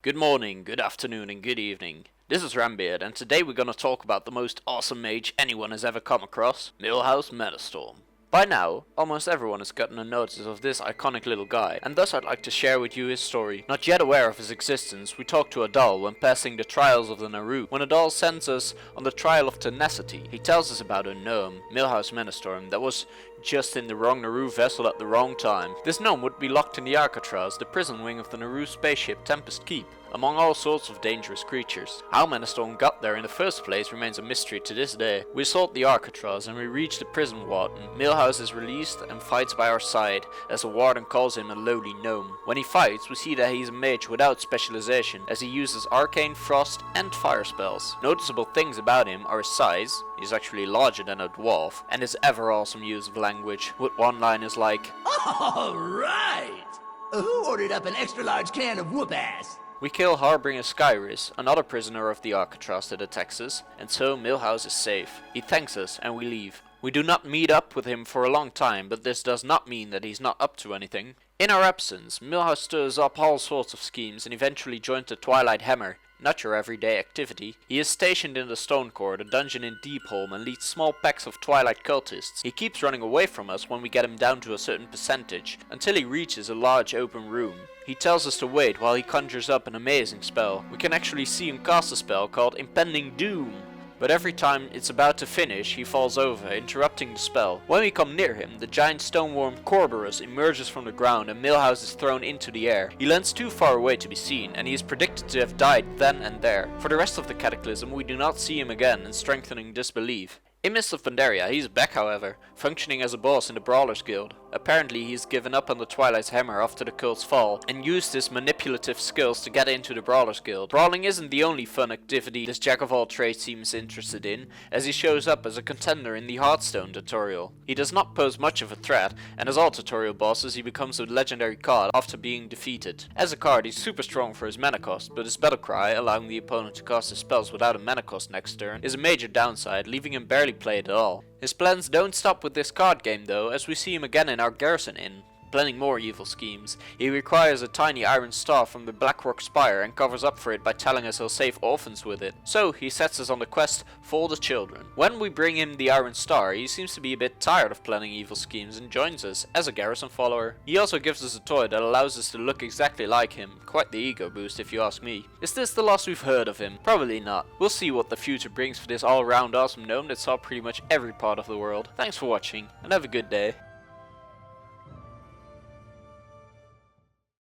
Good morning, good afternoon, and good evening. This is Rambeard, and today we're gonna talk about the most awesome mage anyone has ever come across, Milhouse Manastorm. By now, almost everyone has gotten a notice of this iconic little guy, and thus I'd like to share with you his story. Not yet aware of his existence, we talk to Adal when passing the trials of the Naru. When Adal sends us on the trial of tenacity, he tells us about a gnome, Milhouse Manastorm, that was just in the wrong Naru vessel at the wrong time. This gnome would be locked in the Alcatraz, the prison wing of the Naru spaceship Tempest Keep, among all sorts of dangerous creatures. How Manastorm got there in the first place remains a mystery to this day. We assault the Alcatraz and we reach the prison warden. Milhouse is released and fights by our side, as the warden calls him a lowly gnome. When he fights, we see that he's a mage without specialization, as he uses arcane, frost and fire spells. Noticeable things about him are his size, he's actually larger than a dwarf, and his ever awesome use of language, with one-liners like, Alright! Who ordered up an extra large can of whoop-ass? We kill Harbinger Skyris, another prisoner of the Alcatraz that attacks us, and so Milhouse is safe. He thanks us and we leave. We do not meet up with him for a long time, but this does not mean that he's not up to anything. In our absence, Milhouse stirs up all sorts of schemes and eventually joins the Twilight Hammer. Not your everyday activity. He is stationed in the Stone Court, a dungeon in Deepholm, and leads small packs of Twilight cultists. He keeps running away from us when we get him down to a certain percentage, until he reaches a large open room. He tells us to wait while he conjures up an amazing spell. We can actually see him cast a spell called Impending Doom. But every time it's about to finish, he falls over, interrupting the spell. When we come near him, the giant stone worm Corborus emerges from the ground and Milhouse is thrown into the air. He lands too far away to be seen, and he is predicted to have died then and there. For the rest of the cataclysm, we do not see him again, and strengthening disbelief. In Mist of Pandaria, he is back however, functioning as a boss in the Brawlers Guild. Apparently he has given up on the Twilight's Hammer after the cult's fall, and used his manipulative skills to get into the Brawlers Guild. Brawling isn't the only fun activity this jack-of-all-trades seems interested in, as he shows up as a contender in the Hearthstone tutorial. He does not pose much of a threat, and as all tutorial bosses he becomes a legendary card after being defeated. As a card he's super strong for his mana cost, but his battle cry, allowing the opponent to cast his spells without a mana cost next turn, is a major downside, leaving him barely played at all. His plans don't stop with this card game though, as we see him again in our Garrison Inn, planning more evil schemes. He requires a tiny iron star from the Blackrock Spire and covers up for it by telling us he'll save orphans with it. So he sets us on the quest for the children. When we bring him the iron star, he seems to be a bit tired of planning evil schemes and joins us as a garrison follower. He also gives us a toy that allows us to look exactly like him. Quite the ego boost if you ask me. Is this the last we've heard of him? Probably not. We'll see what the future brings for this all-round awesome gnome that saw pretty much every part of the world. Thanks for watching and have a good day.